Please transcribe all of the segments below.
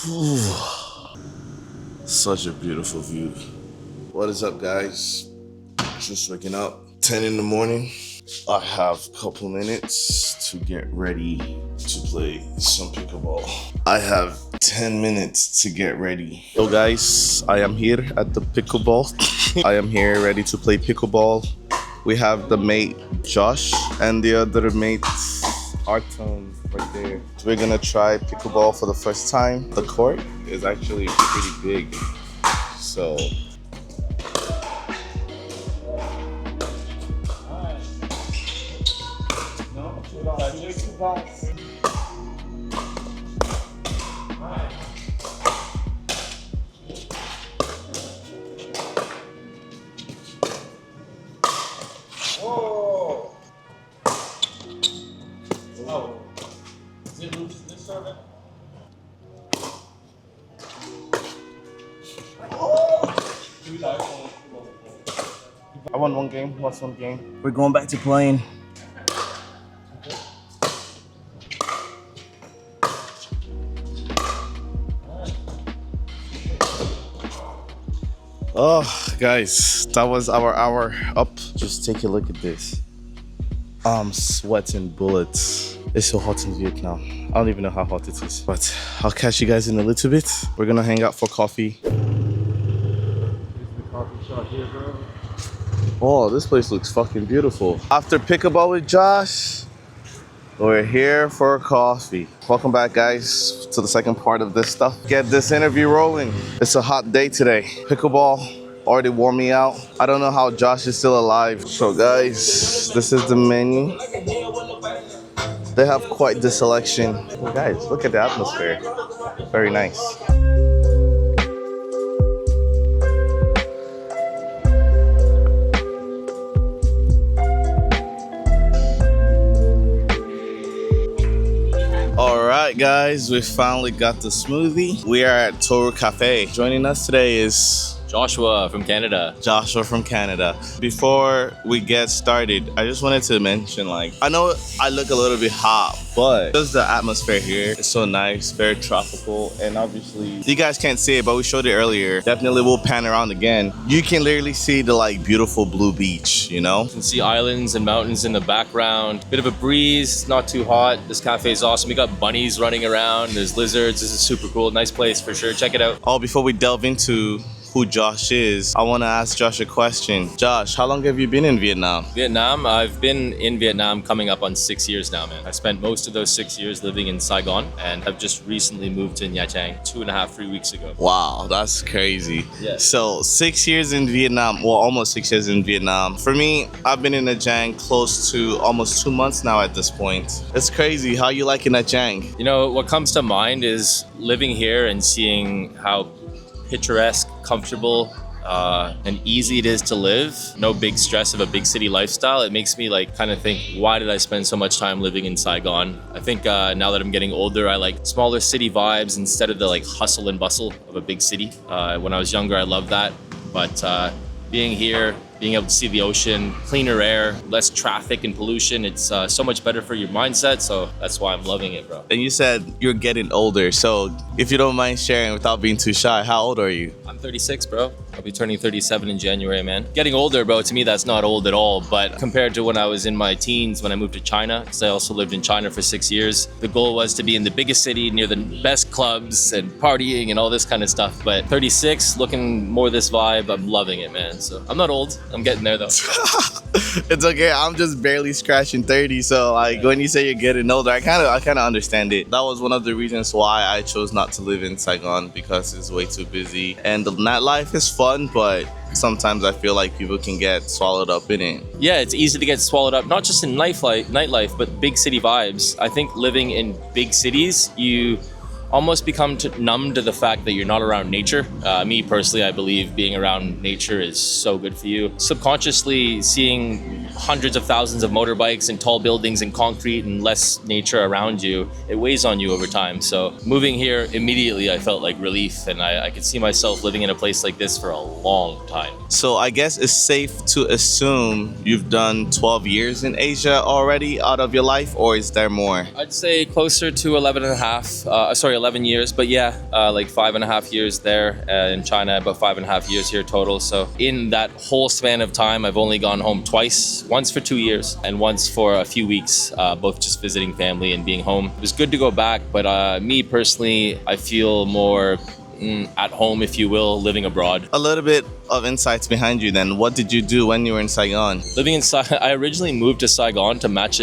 Whew. Such a beautiful view. What is up, guys? Just waking up, 10 in the morning. I have a couple minutes to get ready to play some pickleball. I have 10 minutes to get ready. So guys, I am here at the pickleball. I am here ready to play pickleball. We have the mate Josh and the other mate Artem right there. We're gonna try pickleball for the first time. The court is actually pretty big, so I won one game, lost one game. We're going back to playing. Oh, guys, that was our hour up. Just take a look at this. I'm sweating bullets. It's so hot in Vietnam. I don't even know how hot it is, but I'll catch you guys in a little bit. We're gonna hang out for coffee. Here's the coffee shop here, bro. Oh, this place looks fucking beautiful. After pickleball with Josh, we're here for coffee. Welcome back, guys, to the second part of this stuff. Get this interview rolling. It's a hot day today. Pickleball already wore me out. I don't know how Josh is still alive. So guys, this is the menu. They have quite the selection. Oh, guys, look at the atmosphere. Very nice. Alright guys, we finally got the smoothie. We are at Toru Cafe. Joining us today is Joshua from Canada. Joshua from Canada. Before we get started, I just wanted to mention, I know I look a little bit hot, but just the atmosphere here is so nice, very tropical, and obviously, you guys can't see it, but we showed it earlier. Definitely will pan around again. You can literally see the beautiful blue beach, you know? You can see islands and mountains in the background. Bit of a breeze, not too hot. This cafe is awesome. We got bunnies running around. There's lizards. This is super cool. Nice place for sure. Check it out. Oh, before we delve into who Josh is, I want to ask Josh a question. Josh, how long have you been in Vietnam? Vietnam, I've been in Vietnam coming up on 6 years now, man. I spent most of those 6 years living in Saigon, and I've just recently moved to Nha Trang 2.5-3 weeks ago. Wow, that's crazy. Yeah. So 6 years in Vietnam, well, almost 6 years in Vietnam. For me, I've been in Nha Trang close to almost 2 months now at this point. It's crazy. How you like in Nha Trang? You know, what comes to mind is living here and seeing how picturesque, comfortable, and easy it is to live. No big stress of a big city lifestyle. It makes me kind of think, why did I spend so much time living in Saigon? I think now that I'm getting older, I like smaller city vibes instead of the hustle and bustle of a big city. When I was younger, I loved that. But being here, being able to see the ocean, cleaner air, less traffic and pollution, it's so much better for your mindset. So that's why I'm loving it, bro. And you said you're getting older. So if you don't mind sharing without being too shy, how old are you? I'm 36, bro. I'll be turning 37 in January, man. Getting older, bro, to me, that's not old at all. But compared to when I was in my teens, when I moved to China, because I also lived in China for 6 years, the goal was to be in the biggest city near the best clubs and partying and all this kind of stuff. But 36, looking more this vibe, I'm loving it, man. So I'm not old. I'm getting there, though. It's okay. I'm just barely scratching 30. So when you say you're getting older, I kind of understand it. That was one of the reasons why I chose not to live in Saigon, because it's way too busy. And the nightlife is fun, but sometimes I feel like people can get swallowed up in it. Yeah, it's easy to get swallowed up, not just in nightlife, but big city vibes. I think living in big cities, you almost become numb to the fact that you're not around nature. Me personally, I believe being around nature is so good for you. Subconsciously seeing hundreds of thousands of motorbikes and tall buildings and concrete and less nature around you, it weighs on you over time. So moving here, immediately I felt like relief, and I could see myself living in a place like this for a long time. So I guess it's safe to assume you've done 12 years in Asia already out of your life, or is there more? I'd say closer to 11 11 years, but yeah, like 5.5 years there in China, about 5.5 years here total. So in that whole span of time, I've only gone home twice, once for 2 years and once for a few weeks, both just visiting family and being home. It was good to go back, but me personally, I feel more at home, if you will, living abroad. A little bit of insights behind you then. What did you do when you were in Saigon? Living in Saigon, I originally moved to Saigon to manage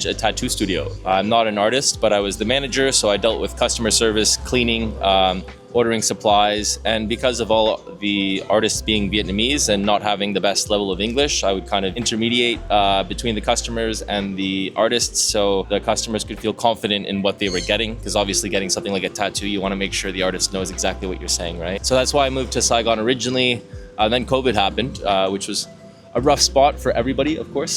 a tattoo studio. I'm not an artist, but I was the manager, so I dealt with customer service, cleaning, ordering supplies, and because of all the artists being Vietnamese and not having the best level of English, I would kind of intermediate between the customers and the artists, so the customers could feel confident in what they were getting, because obviously getting something like a tattoo, you want to make sure the artist knows exactly what you're saying, right? So that's why I moved to Saigon originally. Then COVID happened, which was a rough spot for everybody, of course.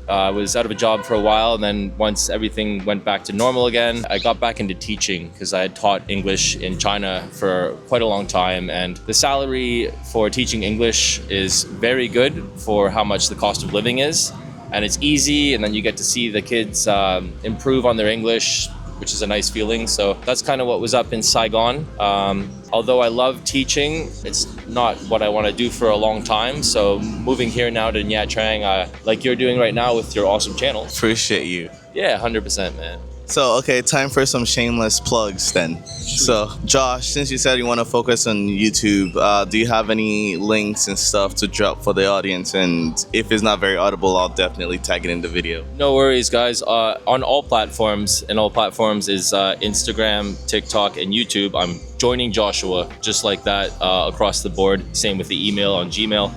I was out of a job for a while, and then once everything went back to normal again, I got back into teaching because I had taught English in China for quite a long time, and the salary for teaching English is very good for how much the cost of living is, and it's easy, and then you get to see the kids improve on their English, which is a nice feeling. So that's kind of what was up in Saigon. Although I love teaching, it's not what I want to do for a long time. So moving here now to Nha Trang, like you're doing right now with your awesome channel. Appreciate you. Yeah, 100%, man. So, okay, time for some shameless plugs then. So, Josh, since you said you want to focus on YouTube, do you have any links and stuff to drop for the audience? And if it's not very audible, I'll definitely tag it in the video. No worries, guys. On all platforms, and all platforms is Instagram, TikTok, and YouTube. I'm joining Joshua, just like that, across the board. Same with the email on Gmail.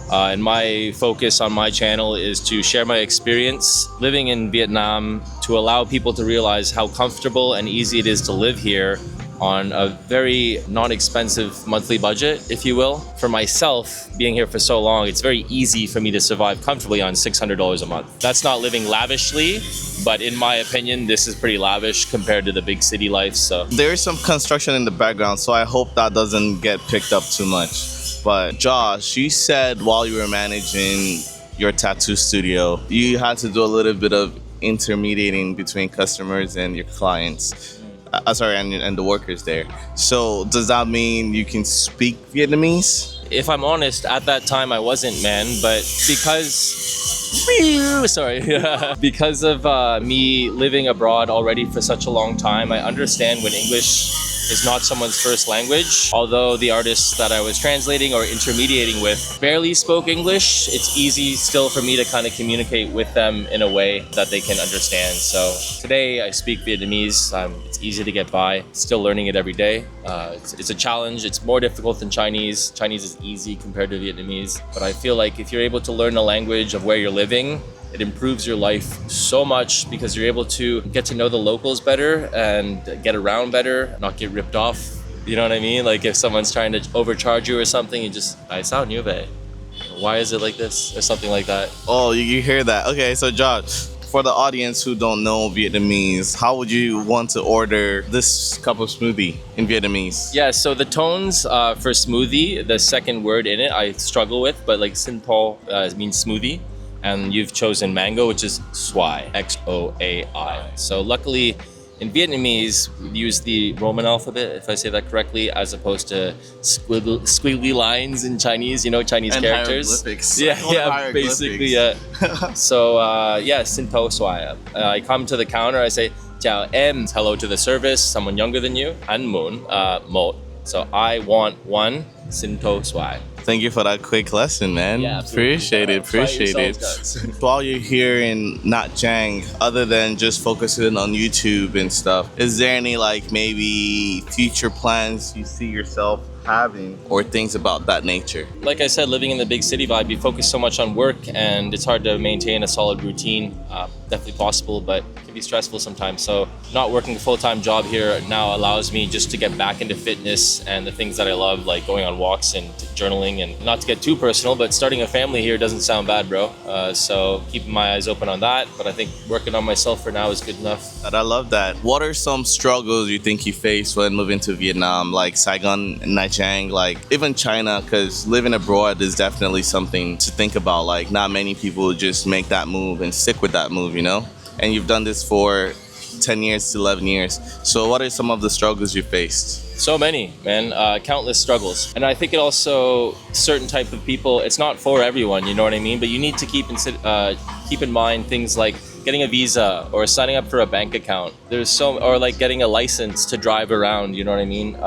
And my focus on my channel is to share my experience living in Vietnam, to allow people to realize how comfortable and easy it is to live here on a very non-expensive monthly budget, if you will. For myself, being here for so long, it's very easy for me to survive comfortably on $600 a month. That's not living lavishly, but in my opinion, this is pretty lavish compared to the big city life. So there is some construction in the background, so I hope that doesn't get picked up too much. But Josh, you said while you were managing your tattoo studio, you had to do a little bit of intermediating between customers and your clients. And the workers there. So does that mean you can speak Vietnamese? If I'm honest, at that time I wasn't, man, but because of me living abroad already for such a long time, I understand when English is not someone's first language. Although the artists that I was translating or intermediating with barely spoke English, it's easy still for me to kind of communicate with them in a way that they can understand. So today I speak Vietnamese. It's easy to get by. Still learning it every day. It's a challenge. It's more difficult than Chinese. Chinese is easy compared to Vietnamese. But I feel like if you're able to learn the language of where you're living, it improves your life so much because you're able to get to know the locals better and get around better, not get ripped off. You know what I mean? Like if someone's trying to overcharge you or something, you just, I sound new, why is it like this? Or something like that. Oh, you hear that? Okay, so Josh, for the audience who don't know Vietnamese, how would you want to order this cup of smoothie in Vietnamese? Yeah, so the tones for smoothie, the second word in it, I struggle with, but like Sin Po means smoothie. And you've chosen mango, which is xoài, Xoai. So luckily, in Vietnamese, we use the Roman alphabet, if I say that correctly, as opposed to squiggly lines in Chinese, you know, Chinese and characters. Hieroglyphics. Yeah, basically, yeah. So, Sin Po xoài. I come to the counter, I say, Chào em, hello to the service, someone younger than you, Anh muốn một. So I want one, Sin Po xoài. Thank you for that quick lesson, man. Yeah, appreciate it. While you're here in Nha Trang, other than just focusing on YouTube and stuff, is there any like maybe future plans you see yourself having or things about that nature? Like I said, living in the big city vibe, you focus so much on work and it's hard to maintain a solid routine. Definitely possible, but it can be stressful sometimes. So not working a full-time job here now allows me just to get back into fitness and the things that I love, like going on walks and journaling. And not to get too personal, but starting a family here doesn't sound bad, bro. So keeping my eyes open on that. But I think working on myself for now is good enough. And I love that. What are some struggles you think you faced when moving to Vietnam, like Saigon and Nha Trang, like even China? Because living abroad is definitely something to think about. Like not many people just make that move and stick with that move, you know? And you've done this for 10 years to 11 years. So what are some of the struggles you faced? So many, man, countless struggles. And I think it also, certain type of people, it's not for everyone, you know what I mean? But you need to keep in mind things like getting a visa or signing up for a bank account. Or like getting a license to drive around, you know what I mean?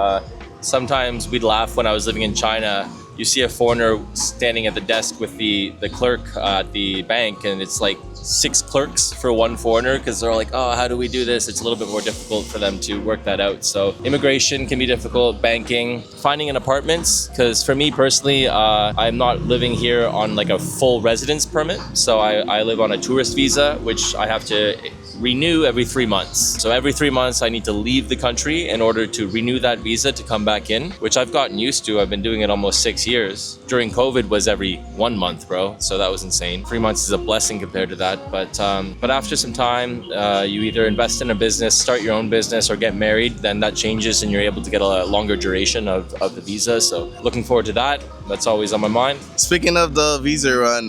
Sometimes we'd laugh when I was living in China. You see a foreigner standing at the desk with the clerk at the bank, and it's like 6 clerks for one foreigner, because they're like, oh, how do we do this? It's a little bit more difficult for them to work that out. So immigration can be difficult, banking, finding an apartment, because for me personally, I'm not living here on like a full residence permit. So I live on a tourist visa, which I have to renew every 3 months. So every 3 months I need to leave the country in order to renew that visa to come back in, which I've gotten used to. I've been doing it almost 6 years. During COVID was every 1 month, bro. So that was insane. 3 months is a blessing compared to that. But after some time, you either invest in a business, start your own business, or get married, then that changes and you're able to get a longer duration of the visa. So looking forward to that. That's always on my mind. Speaking of the visa run,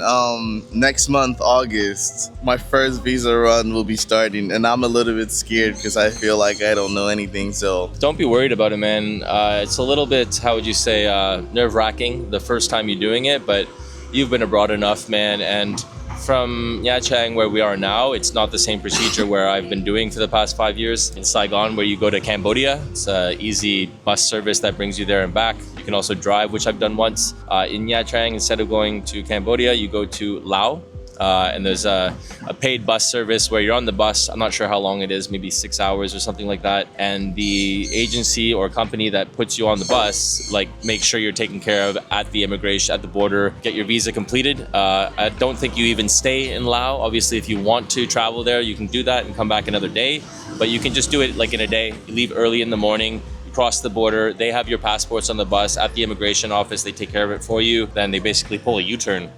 next month, August, my first visa run will be starting, and I'm a little bit scared because I feel like I don't know anything. So don't be worried about it, man. It's a little bit, how would you say, nerve-wracking the first time you're doing it, but you've been abroad enough, man. And from Nha Trang, where we are now, it's not the same procedure where I've been doing for the past 5 years. In Saigon, where you go to Cambodia, it's an easy bus service that brings you there and back. You can also drive, which I've done once. In Nha Trang, instead of going to Cambodia, you go to Laos. And there's a paid bus service where you're on the bus. I'm not sure how long it is, maybe 6 hours or something like that. And the agency or company that puts you on the bus, like, make sure you're taken care of at the immigration, at the border, get your visa completed. I don't think you even stay in Laos. Obviously, if you want to travel there, you can do that and come back another day. But you can just do it like in a day. You leave early in the morning, cross the border, they have your passports on the bus at the immigration office, they take care of it for you. Then they basically pull a U-turn.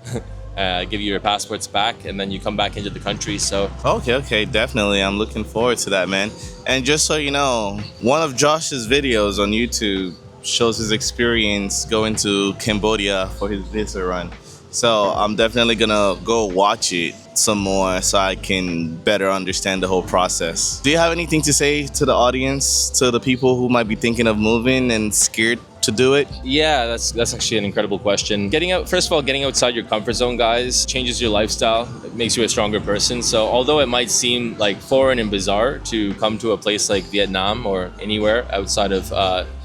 Give you your passports back, and then you come back into the country. So okay, definitely, I'm looking forward to that, man. And just so you know, one of Josh's videos on YouTube shows his experience going to Cambodia for his visa run. So I'm definitely gonna go watch it some more so I can better understand the whole process. Do you have anything to say to the audience, to the people who might be thinking of moving and scared to do it? Yeah, that's actually an incredible question. First of all, getting outside your comfort zone, guys, changes your lifestyle. It makes you a stronger person. So although it might seem like foreign and bizarre to come to a place like Vietnam or anywhere outside of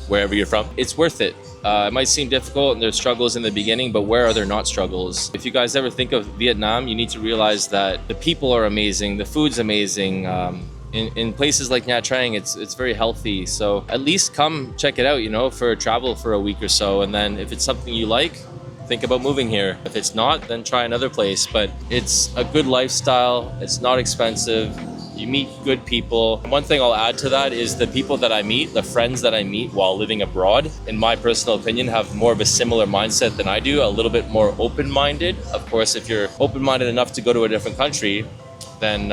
wherever you're from, it's worth it. It might seem difficult and there's struggles in the beginning, but where are there not struggles? If you guys ever think of Vietnam, you need to realize that the people are amazing, the food's amazing. In places like Nha Trang, it's very healthy. So at least come check it out, you know, for travel for a week or so. And then if it's something you like, think about moving here. If it's not, then try another place. But it's a good lifestyle. It's not expensive. You meet good people. One thing I'll add to that is the people that I meet, the friends that I meet while living abroad, in my personal opinion, have more of a similar mindset than I do, a little bit more open-minded. Of course, if you're open-minded enough to go to a different country, then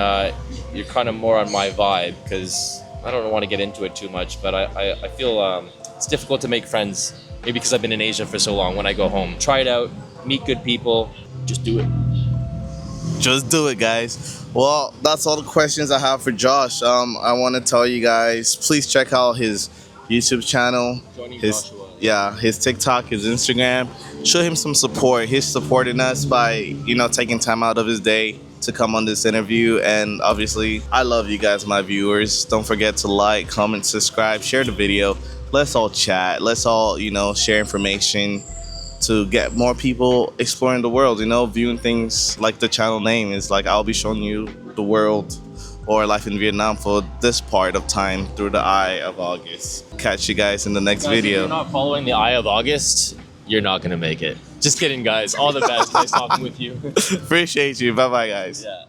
you're kind of more on my vibe, because I don't want to get into it too much, but I feel it's difficult to make friends, maybe because I've been in Asia for so long. When I go home, try it out, meet good people, just do it. Just do it, guys. Well, that's all the questions I have for Josh. I want to tell you guys, please check out his YouTube channel, his TikTok, his Instagram. Show him some support. He's supporting us by, you know, taking time out of his day to come on this interview. And obviously, I love you guys, my viewers. Don't forget to like, comment, subscribe, share the video. Let's all chat. Let's all, you know, share information to get more people exploring the world, you know, viewing things like the channel name is like, I'll be showing you the world or life in Vietnam for this part of time through the eye of August. Catch you guys in the next video. If you're not following the eye of August, you're not gonna make it. Just kidding, guys. All the best. Nice talking with you. Appreciate you. Bye-bye, guys. Yeah.